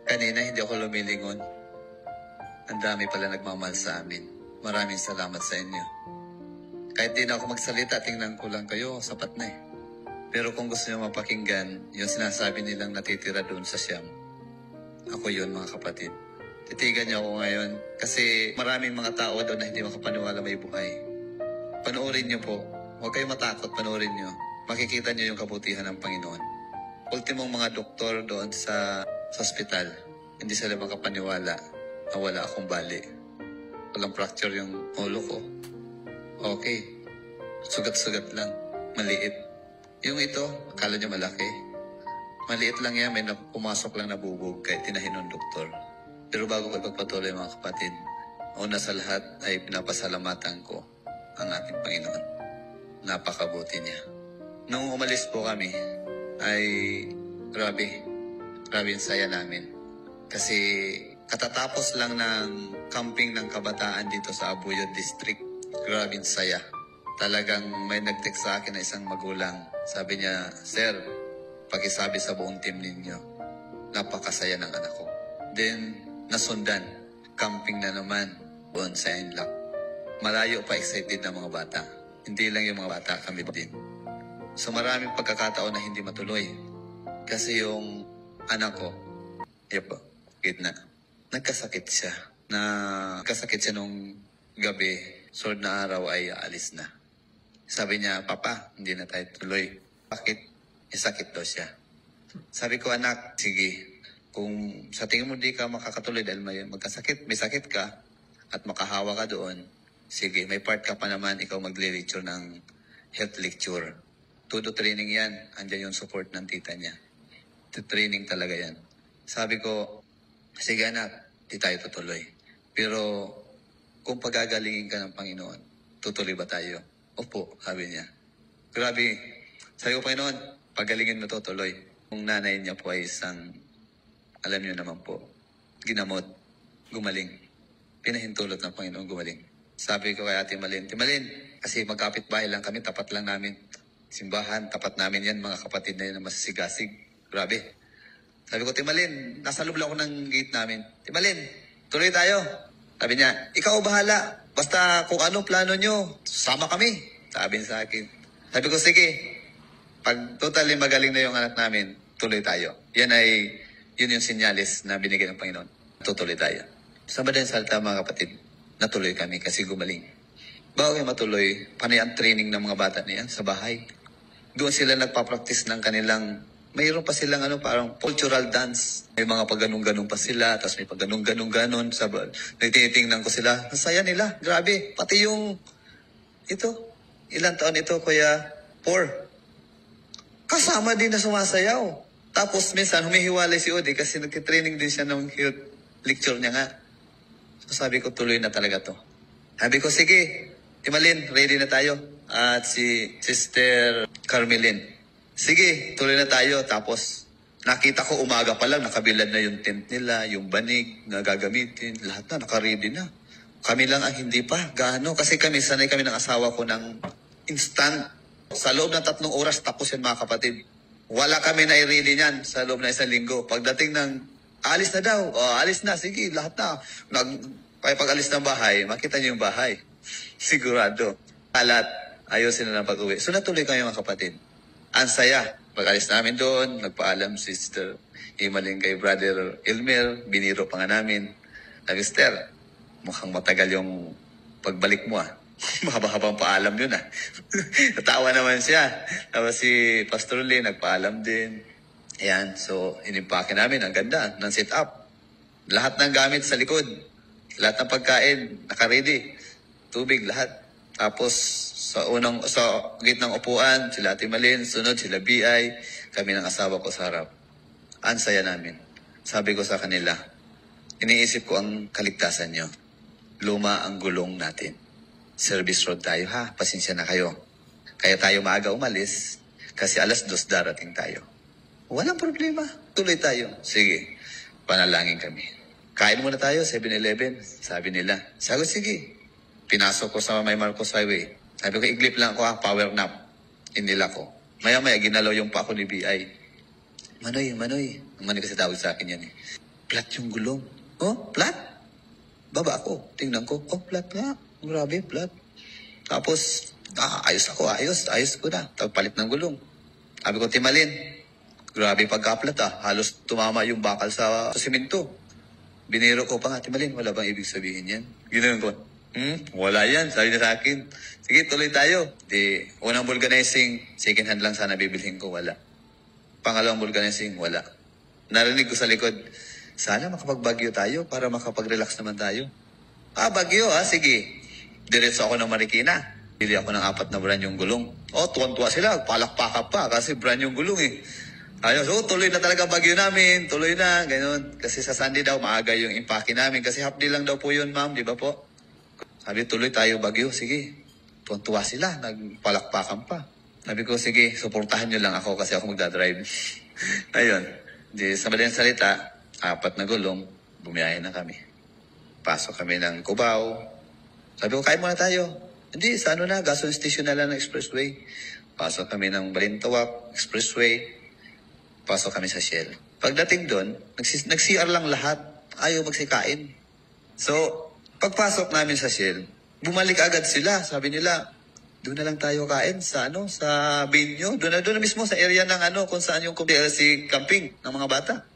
Kanina hindi ako lumilingon. Ang dami pala nagmamahal sa amin. Maraming salamat sa inyo. Kahit di na ako magsalita, tingnan ko lang kayo, sapat na eh. Pero kung gusto niyo mapakinggan, yung sinasabi nilang natitira doon sa Siam, ako yun mga kapatid. Titigan niyo ako ngayon kasi maraming mga tao doon na hindi makapaniwala may buhay. Panoorin niyo po. Huwag kayong matakot, panoorin niyo. Makikita niyo yung kabutihan ng Panginoon. Ultimong mga doktor doon sa ospital, hindi sila makapaniwala na wala akong bali. Walang fracture yung ulo ko. Okay. Sugat-sugat lang. Maliit. Yung ito, akala niyo malaki. Maliit lang yan, may pumasok lang na bubog kahit tinahin ng doktor. Pero bago ko ipagpatuloy mga kapatid, una sa lahat ay pinapasalamatan ko ang ating Panginoon. Napakabuti niya. Nung umalis po kami, ay grabe ang saya namin. Kasi katatapos lang ng camping ng kabataan dito sa Abuyod District. Grabe ang saya. Talagang may nag-text sa akin na isang magulang. Sabi niya, Sir, pakisabi sa buong team ninyo, napakasaya ng anak ko. Then, nasundan, camping na naman doon sa Inlock. Malayo pa excited na mga bata. Hindi lang yung mga bata, kami din. So maraming pagkakataon na hindi matuloy. Kasi yung anak ko, gitna, nagkasakit siya. Nagkasakit siya nung gabi, sunod na araw ay aalis na. Sabi niya, Papa, hindi na tayo tuloy. Bakit? Sakit daw siya. Sabi ko, anak, sige. Kung sa tingin mo di ka makakatuloy dahil may sakit ka, at makahawa ka doon, sige, may part ka pa naman, ikaw magli-lecture ng health lecture. Todo training yan. Andiyan yung support ng tita niya. Training talaga yan. Sabi ko, sige anak, di tayo tutuloy. Pero kung pagagalingin ka ng Panginoon, tutuloy ba tayo? Opo, sabi niya. Grabe. Sabi ko, Panginoon, pagalingin mo tutuloy. Kung nanay niya po ay isang, alam niyo naman po, ginamot, gumaling. Pinahintulot ng Panginoon, gumaling. Sabi ko kay Ate Malin, kasi magkapit-bahay lang kami, tapat lang namin. Simbahan, tapat namin yan, mga kapatid na yun na masisigasig. Grabe. Sabi ko, Timalin, nasa loob lang ako ng gate namin. Timalin, tuloy tayo. Sabi niya, ikaw bahala. Basta kung ano plano nyo, sama kami. Sabi niya sa akin. Sabi ko, sige. Pag totally magaling na yung anak namin, tuloy tayo. Yun yung sinyalis na binigay ng Panginoon. Tutuloy tayo. Sa madaling salita mga kapatid, natuloy kami kasi gumaling. Bago kayo matuloy, panay ang training ng mga bata niyan sa bahay. Doon sila nagpa-practice ng kanilang, mayroon pa silang parang cultural dance. May mga pagganong-ganong pa sila, tapos may pagganong-ganon-ganon. Nagtitingnan ko sila, nasaya nila, grabe. Pati yung, ilang taon ito, Kuya? 4. Kasama din na sumasayaw. Tapos minsan humihiwalay si Odi kasi nagtitraining din siya ng health lecture niya nga. So sabi ko, tuloy na talaga to. Sabi ko, sige, Timalin, ready na tayo. At si Sister Carmelin, sige, tuloy na tayo. Tapos nakita ko umaga pa lang, nakabilad na yung tent nila, yung banig na gagamitin. Lahat na, nakaready na. Kami lang ang hindi pa. Gaano? Kasi sanay kami ng asawa ko ng instant. Sa loob ng 3 oras, tapos yan mga kapatid. Wala kami na i-ready niyan sa loob ng 1 linggo. Pagdating ng, alis na daw. Alis na, sige, lahat na. Pag alis ng bahay, makita niyo yung bahay. Sigurado. Alat, ayusin na ng pag-uwi. So natuloy kami mga kapatid. Ang saya. Pag-alis namin doon, nagpaalam si Sister Imaling kay Brother Elmer, biniro pa nga namin. Sister, mukhang matagal yung pagbalik mo Mahaba-habang paalam yun Natawa naman siya. Tapos si Pastor Lee, nagpaalam din. Ayan, so inimpake namin. Ang ganda ng sit-up. Lahat ng gamit sa likod. Lahat ng pagkain, naka-ready. Tubig, lahat. Tapos, sa gitnang upuan, sila Ate Malin, sunod sila BI, kami ng asawa ko sa harap. Ang saya namin. Sabi ko sa kanila, iniisip ko ang kaligtasan nyo. Luma ang gulong natin. Service road tayo pasensya na kayo. Kaya tayo maaga umalis, kasi 2:00 darating tayo. Walang problema, tuloy tayo. Sige, panalangin kami. Kain muna tayo, 7-Eleven. Sabi nila. Sabi ko, sige. Pinasok ko sa May Marcos Highway. Sabi ko, iglip lang ako power nap. Inila ko. Maya-maya, ginalaw yung pa ako ni BI. Manoy. Manoy kasi tawag sa akin yan Flat yung gulong. Oh, flat? Baba ako. Tingnan ko. Oh, flat nga. Grabe, flat. Tapos, ayos ako. Ayos ko na. Tapos palit ng gulong. Sabi ko, Timalin, grabe pagka-flat Halos tumama yung bakal sa simento. Biniro ko pa nga, Timalin, wala bang ibig sabihin yan? Ginoon ko. Wala yan. Sabi niya sa akin. Sige, tuloy tayo. Unang vulcanizing, second hand lang sana bibilhin ko. Wala. Pangalawang vulcanizing, wala. Narinig ko sa likod, sana makapagbagyo tayo para makapag-relax naman tayo. Bagyo sige. Diretso ako ng Marikina. Bili ako ng 4 na brand yung gulong. Tuwan-tuwa sila. Palakpakan pa kasi brand yung gulong Ayos, tuloy na talaga bagyo namin. Tuloy na, ganun. Kasi sa Sunday daw, maaga yung impake namin. Kasi half day lang daw po yun, ma'am. Di ba po? Sabi, tuloy tayo bagyo. Sige. Tuwan-tuwa sila. Nagpalakpakan pa. Sabi ko, sige, suportahan nyo lang ako kasi ako magdadrive. Ayun. Sa madaling salita, 4 na gulong, bumiyahe na kami. Pasok kami ng Cubao. Sabi ko, kain muna tayo. Hindi, sa gasoline station na lang ng expressway. Pasok kami ng Balintawak, expressway. Pasok kami sa Shell. Pagdating doon, nag-CR lang lahat. Ayaw magsikain. So, pagpasok namin sa Shell, bumalik agad sila. Sabi nila, doon na lang tayo kain sa venue. Doon na mismo sa area ng kung saan yung DLC camping ng mga bata.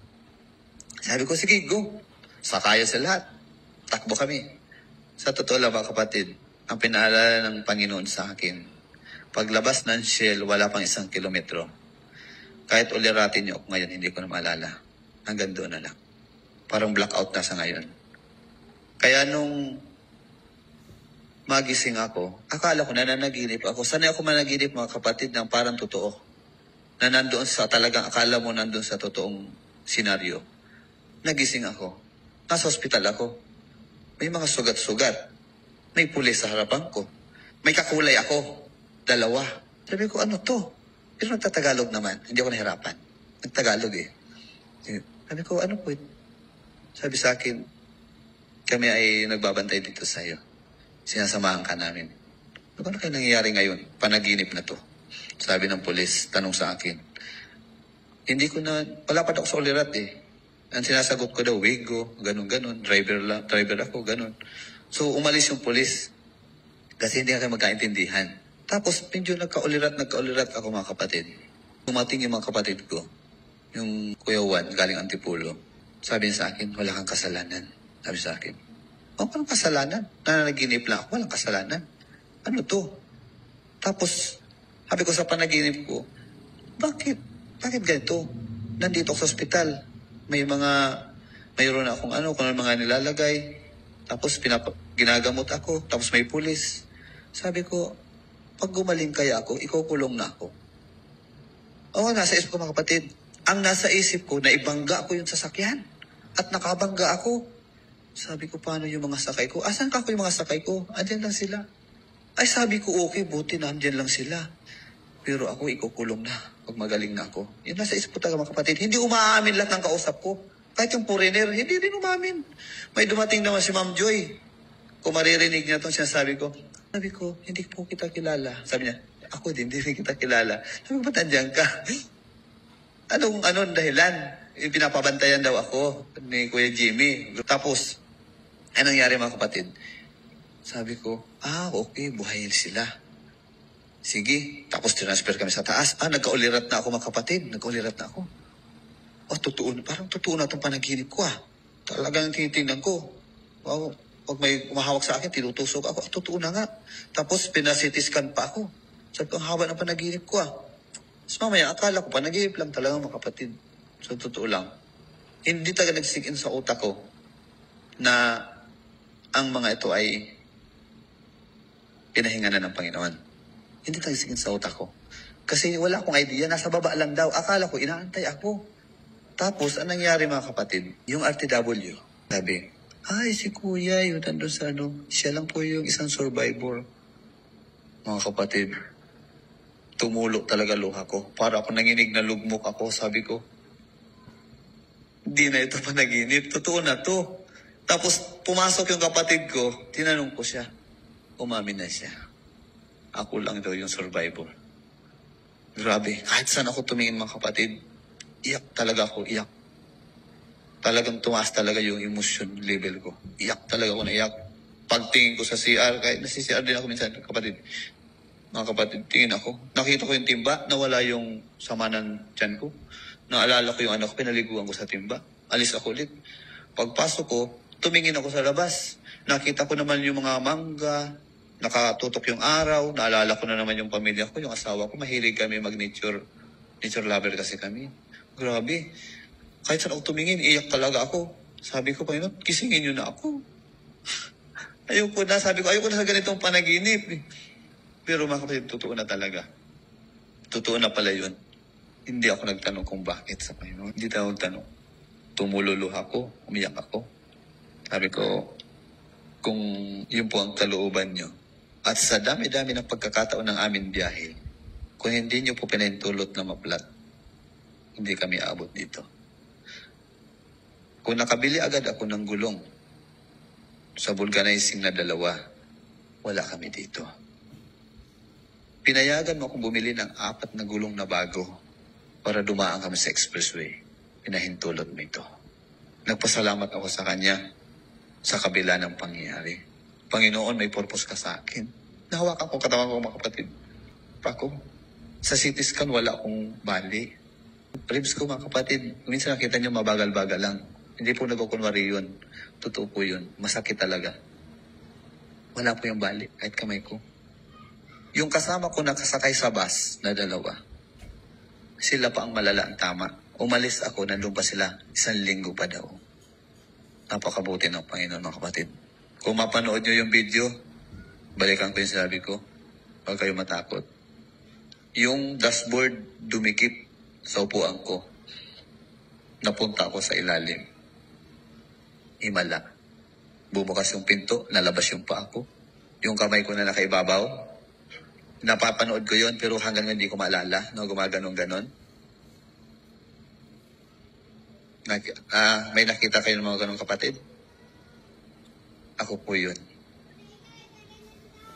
Sabi ko, sige, go. Sakaya sa lahat. Takbo kami. Sa totoo lang mga kapatid, ang pinaalala ng Panginoon sa akin, paglabas ng Shell, wala pang 1 kilometro. Kahit uliratin niyo ako ngayon, hindi ko na maalala. Hanggang doon na lang. Parang blackout na sa ngayon. Kaya nung magising ako, akala ko nananaginip ako. Sanay ako managinip mga kapatid ng parang totoo. Na nandoon sa talagang akala mo nandoon sa totoong senaryo. Nagising ako. Nasa ospital ako. May mga sugat-sugat. May pulis sa harapan ko. May kakulay ako. 2. Sabi ko, ano to? Pero nagtatagalog naman. Hindi ako nahirapan. Nagtagalog Sabi ko, ano po? Sabi sa akin, kami ay nagbabantay dito sa iyo. Sinasamahan ka namin. Ano kayo nangyayari ngayon? Panaginip na to. Sabi ng pulis, tanong sa akin. Hindi ko na, wala pa ako sa ulirat Ang sinasagot ko daw, Wigo, ganun-ganun. Driver ako, ganun. So, umalis yung pulis. Kasi hindi kayo magkaintindihan. Tapos, medyo nagka-ulirat ako mga kapatid. Tumating yung mga kapatid ko. Yung Kuya Juan, galing Antipolo. Sabi niya sa akin, wala kang kasalanan. Sabi sa akin, walang kasalanan. Nananaginip lang ako, walang kasalanan. Ano to? Tapos, sabi ko sa panaginip ko, bakit ganito? Nandito ako sa ospital. Mayroon akong kung ano mga nilalagay. Tapos ginagamot ako. Tapos may pulis. Sabi ko, pag gumaling kaya ako, ikukulong na ako. Nasa isip ko mga kapatid. Ang nasa isip ko, naibangga ko yung sasakyan. At nakabangga ako. Sabi ko, paano yung mga sakay ko? Asan ka ko yung mga sakay ko? Andyan lang sila. Ay, sabi ko, okay, buti na andyan lang sila. Pero ako, ikukulong na pag magaling na ako. Yun nasa isip ko talaga mga kapatid. Hindi umaamin lahat ng kausap ko. Kahit yung foreigner, hindi rin umamin. May dumating naman si Ma'am Joy. Kung maririnig niya itong sinasabi ko, hindi po kita kilala. Sabi niya, ako din, hindi kita kilala. Sabi ko, ba't andyan ka? Anong dahilan? Pinapabantayan daw ako ni Kuya Jimmy. Tapos, anong nangyari mga kapatid? Sabi ko, okay, buhayin sila. Sige. Tapos transfer kami sa taas. Nagkaulirat na ako mga kapatid. Nagkaulirat na ako. Totoo. Parang totoo na itong panaginip ko Talagang tinitingnan ko. Wow. Pag may umahawak sa akin, tinutusok ako. Totoo na nga. Tapos pinasitiskan pa ako. Sabi ko, ang haba ng panaginip ko Tapos mamaya, akala ko panaginip lang talaga mga kapatid. So, totoo lang. Hindi talaga nag-sink in sa utak ko na ang mga ito ay pinahinga na ng Panginoon. Hindi talaga nag-sink in sa utak ko. Kasi wala akong idea. Nasa baba lang daw. Akala ko, inaantay ako. Tapos, anong nangyari mga kapatid? Yung RTW, sabi, si Kuya, yun nandun sa siya lang po yung isang survivor. Mga kapatid, tumulo talaga luha ko. Para ako nanginig na lugmok ako, sabi ko, hindi na ito panaginip. Totoo na to. Tapos, pumasok yung kapatid ko, tinanong ko siya. Umamin na siya. Ako lang daw yung survivor. Grabe, kahit saan ako tumingin mga kapatid, iyak talaga ako, iyak. talagang tumaas talaga yung emotion level ko. Iyak talaga ako, naiyak. Pagtingin ko sa CR, kahit nasi CR din ako minsan, kapatid. Mga kapatid, tingin ako. Nakita ko yung timba, nawala yung sama ng tiyan ko. Naalala ko yung anak ko, pinaliguan ko sa timba. Alis ako ulit. Pagpasok ko, tumingin ako sa labas. Nakita ko naman yung mga mangga, nakatutok yung araw. Naalala ko na naman yung pamilya ko, yung asawa ko. Mahilig kami nature lover kasi kami. Grabe. Kahit saan ako tumingin, iyak talaga ako. Sabi ko, Panginoon, kisingin niyo na ako. Ayoko na, sabi ko, ayoko na sa ganitong panaginip. Pero mga kapatid, totoo na talaga. Totoo na pala yun. Hindi ako nagtanong kung bakit sa Panginoon. Hindi ako nagtanong. Tumululuha ako, umiyak ako. Sabi ko, kung yun po ang kalooban nyo, at sa dami-dami ng pagkakataon ng aming biyahe, kung hindi nyo po pinahintulot na maplat, hindi kami aabot dito. Kung nakabili agad ako ng gulong sa vulcanizing na 2, wala kami dito. Pinayagan mo akong bumili ng 4 na gulong na bago para dumaan kami sa expressway. Pinahintulot mo ito. Nagpasalamat ako sa Kanya sa kabila ng pangyayari. Panginoon, may purpose ka sa akin. Nahawakan ko katawan ko, mga kapatid. Ako, sa CT scan, wala akong bali. Ribs ko, mga kapatid, minsan nakita nyo mabagal-bagal lang. Hindi po nagkukunwari yun. Totoo po yun. Masakit talaga. Wala po yung bali, kahit kamay ko. Yung kasama ko nakasakay sa bus na 2, sila pa ang malala ang tama. Umalis ako, nandun pa sila, 1 linggo pa daw. Napakabuti ng Panginoon, mga kapatid. Kung mapanood nyo yung video, balikan ko yung sinabi ko. Huwag kayo matakot. Yung dashboard dumikip sa upuan ko. Napunta ako sa ilalim. Himala. Bumukas yung pinto, nalabas yung paa ko. Yung kamay ko na nakaibabaw. Napapanood ko yon pero hanggang hindi ko maalala na gumaganong-ganon. May nakita kayo ng mga ganong kapatid? Ako po yun.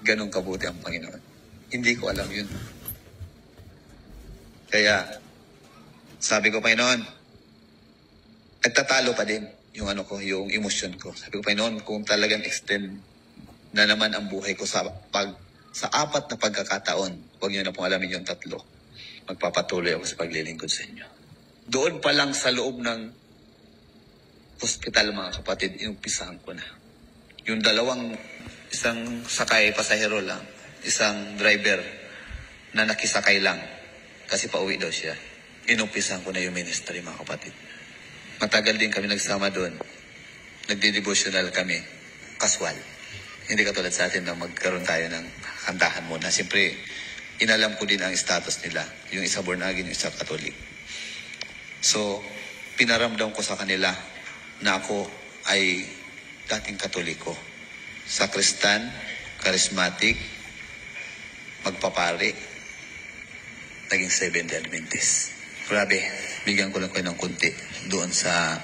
Ganong kabuti ang Panginoon. Hindi ko alam yun. Kaya, sabi ko, Panginoon, nagtatalo pa din yung yung emosyon ko. Sabi ko, Panginoon, kung talagang extend na naman ang buhay ko sa 4 na pagkakataon, huwag niyo na pong alamin yung 3. Magpapatuloy ako sa paglilingkod sa inyo. Doon pa lang sa loob ng hospital, mga kapatid, inumpisahan ko na. Yung 2, isang sakay, pasahero lang, isang driver na nakisakay lang kasi pauwi daw siya. Inumpisahan ko na yung ministry, mga kapatid. Matagal din kami nagsama doon. Nagdi-devotional kami. Kaswal. Hindi katulad sa atin na magkaroon tayo ng kantahan muna. Siyempre, inalam ko din ang status nila. Yung isa born again, yung isa Catholic. So, pinaramdam ko sa kanila na ako ay dating Katoliko. Sakristan, charismatic, magpapari, naging Seventh-day Adventist. Grabe, bigyan ko lang kayo ng kunti doon sa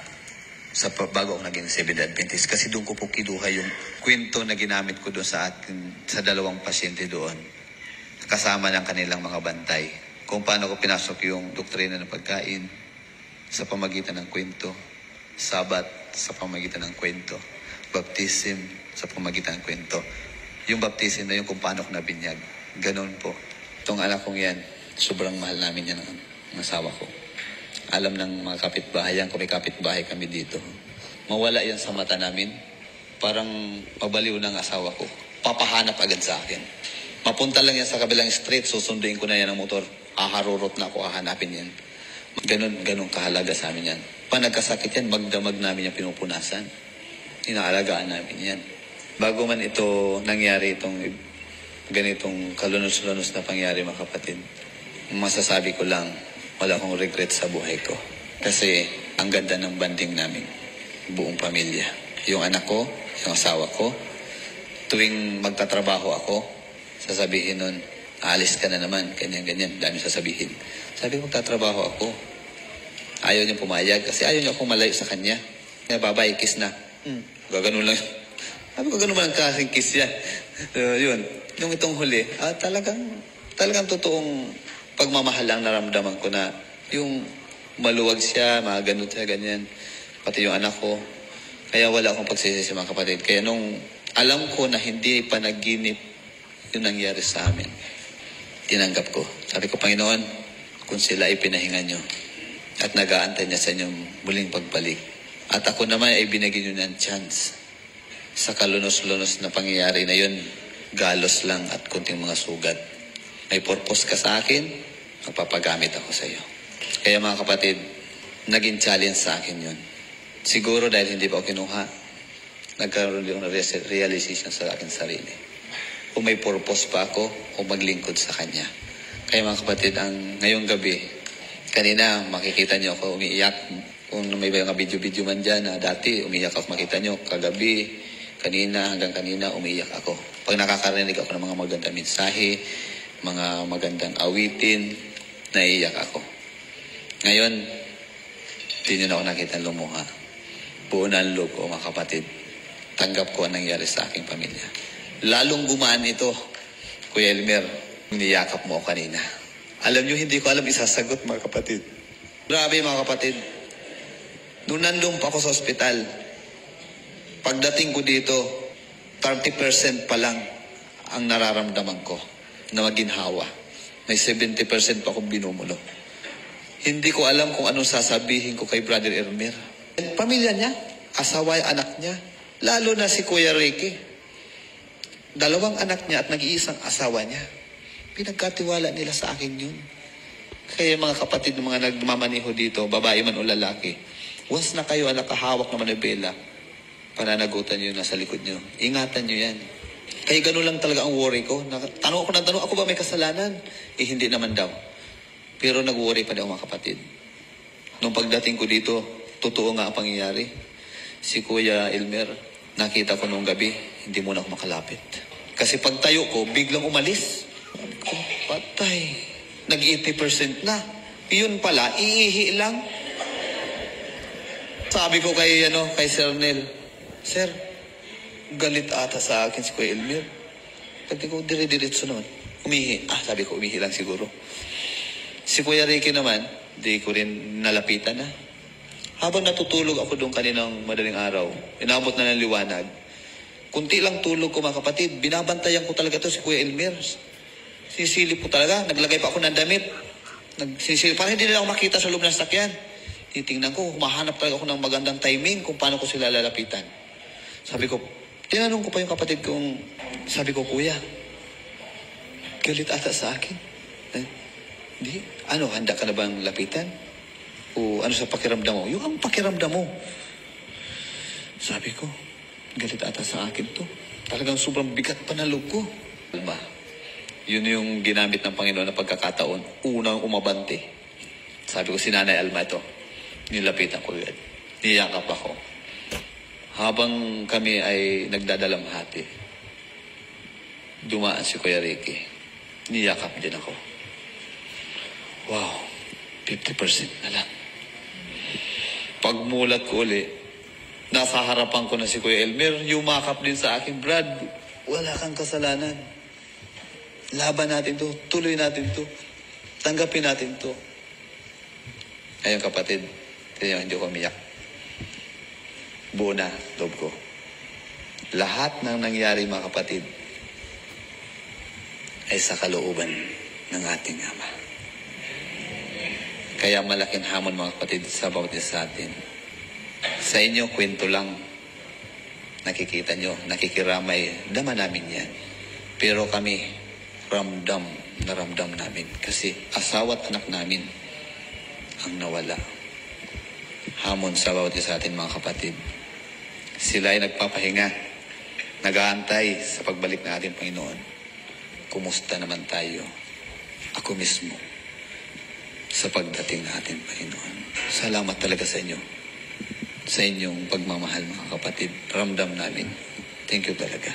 bago ako naging Seventh-day Adventist. Kasi doon ko po kinuha yung kwento na ginamit ko doon sa 2 pasyente doon. Kasama ng kanilang mga bantay. Kung paano ko pinasok yung doktrina ng pagkain sa pamagitan ng kwento. Sabat sa pamagitan ng kwento. Baptism sa pamagitan ng kwento. Yung baptism na yung kung paano ko nabinyag. Ganon po. Itong anak kong yan, sobrang mahal namin yan ng asawa ko. Alam ng mga kapitbahay yan, kung may kapitbahay kami dito. Mawala yan sa mata namin. Parang pabaliw ng asawa ko. Papahanap agad sa akin. Mapunta lang yan sa kabilang street, susunduin ko na yan ng motor. Haharurot na ako, hahanapin yan. Ganon kahalaga sa amin yan. Pag nagkasakit yan, magdamag namin yung pinupunasan. Inaalagaan namin yan. Bago man ito nangyari, itong ganitong kalunos-lunos na pangyari, mga kapatid, masasabi ko lang, wala akong regret sa buhay ko. Kasi ang ganda ng banding namin, buong pamilya. Yung anak ko, yung asawa ko, tuwing magtatrabaho ako, sasabihin nun, aalis ka na naman, ganyan-ganyan, dami sasabihin. Sabi ko, magtatrabaho ako. Ayaw niya pumayag kasi ayaw niya akong malayo sa kanya. Kaya babay, kiss na. Gaganon lang. Sabi ko, ganun ba ang kasing kiss yan? Yun. Nung itong huli, talagang totoong pagmamahal ang naramdaman ko na yung maluwag siya, mga ganun siya, ganyan. pati yung anak ko. Kaya wala akong pagsisisi mga kapatid. Kaya nung alam ko na hindi panaginip yung nangyari sa amin, tinanggap ko. Sabi ko, Panginoon, kung sila ay pinahinga nyo at nag-aantay niya sa inyong muling pagbalik. At ako naman ay binigyan nyo ng chance sa kalunos-lunos na pangyayari na yun, galos lang at kunting mga sugat. May purpose ka sa akin, magpapagamit ako sa iyo. Kaya mga kapatid, naging challenge sa akin yun. Siguro dahil hindi pa ako kinuha, nagkaroon din ng realization sa akin sarili. Kung may purpose pa ako, o maglingkod sa Kanya. Kaya mga kapatid, ngayong gabi, kanina makikita niyo ako umiiyak. Kung may mga video-video man dyan na dati umiiyak ako, makita niyo, kagabi, kanina, hanggang kanina, umiiyak ako. Pag nakakarinig ako ng mga magandang mensahe, mga magandang awitin, naiiyak ako. Ngayon, hindi niyo na ako nakita lumuha. Buo na ang loob ko, mga kapatid. Tanggap ko ang nangyari sa aking pamilya. Lalong gumaan ito, Kuya Elmer, niyakap mo ako kanina. Alam niyo, hindi ko alam isasagot, mga kapatid. Grabe, mga kapatid. Nung nandun pa ako sa ospital, pagdating ko dito, 30% pa lang ang nararamdaman ko na maginhawa. May 70% pa akong binumulo. Hindi ko alam kung anong sasabihin ko kay Brother Elmer. Pamilya niya, asawa, anak niya, lalo na si Kuya Ricky. 2 anak niya at nag-iisang asawa niya. Pinagkatiwala nila sa akin yun. Kaya mga kapatid, mga nagmamaniho dito, babae man o lalaki, once na kayo nakahawak ng manibela, pananagutan nyo na sa likod nyo. Ingatan nyo yan. Kaya gano'n lang talaga ang worry ko. Tanong ako ng tanong, ako ba may kasalanan? Hindi naman daw. Pero nag-worry pa daw mga kapatid. Nung pagdating ko dito, totoo nga ang pangyayari. Si Kuya Elmer, nakita ko nung gabi, hindi muna ako makalapit. Kasi pagtayo ko, biglang umalis. Kung patay, nag-80% na. Yun pala, iihi lang. Sabi ko kay Sir Nel, Sir, galit ata sa akin si Kuya Elmer. Sabi ko, dire-diretso naman. Umihi. Sabi ko, umihi lang siguro. Si Kuya Ricky naman, di ko rin nalapitan na. Habang natutulog ako doon kaninang madaling araw, inabot na ng liwanag. Kunti lang tulog ko mga kapatid, binabantayan ko talaga to si Kuya Elmer. Sisilip ko talaga, naglagay pa ako ng damit. Nagsisilip, parang hindi nila ako makita sa loob ng sakyan. Titingnan ko, humahanap talaga ako ng magandang timing kung paano ko sila lalapitan. Sabi ko, tinanong ko pa yung kapatid kong, sabi ko, Kuya, galit ata sa akin. Hindi. Handa ka na bang lapitan? O ano sa pakiramdam mo? Yung ang pakiramdam mo. Sabi ko, galit ata sa akin to. Talagang sobrang bigat pa na loob ko. Alma, yun yung ginamit ng Panginoon na pagkakataon. Unang umabante. Sabi ko, si Nanay Alma ito. Nilapitan ko yun. Niyakap ako. Habang kami ay nagdadalamhati, dumaan si Kuya Ricky. Niyakap din ako. Wow, 50% na lang. Pagmulat ko uli, nasa harapan ko na si Kuya Elmer, yumakap din sa akin, Brad, wala kang kasalanan. Laban natin to, tuloy natin to, tanggapin natin to. Ayun kapatid, hindi ko umiyak. Buo na, loob ko. Lahat ng nangyari mga kapatid ay sa kalooban ng ating Ama. Kaya malaking hamon mga kapatid sa bawat isa sa atin. Sa inyo, kwento lang. Nakikita nyo, nakikiramay, dama namin yan. Pero kami, ramdam namin. Kasi asawa at anak namin ang nawala. Hamon sa bawat isa sa atin mga kapatid. Sila ay nagpapahinga, nag-aantay sa pagbalik ng ating Panginoon. Kumusta naman tayo? Ako mismo. Sa pagdating ng ating Panginoon. Salamat talaga sa inyo. Sa inyong pagmamahal mga kapatid. Ramdam namin. Thank you talaga.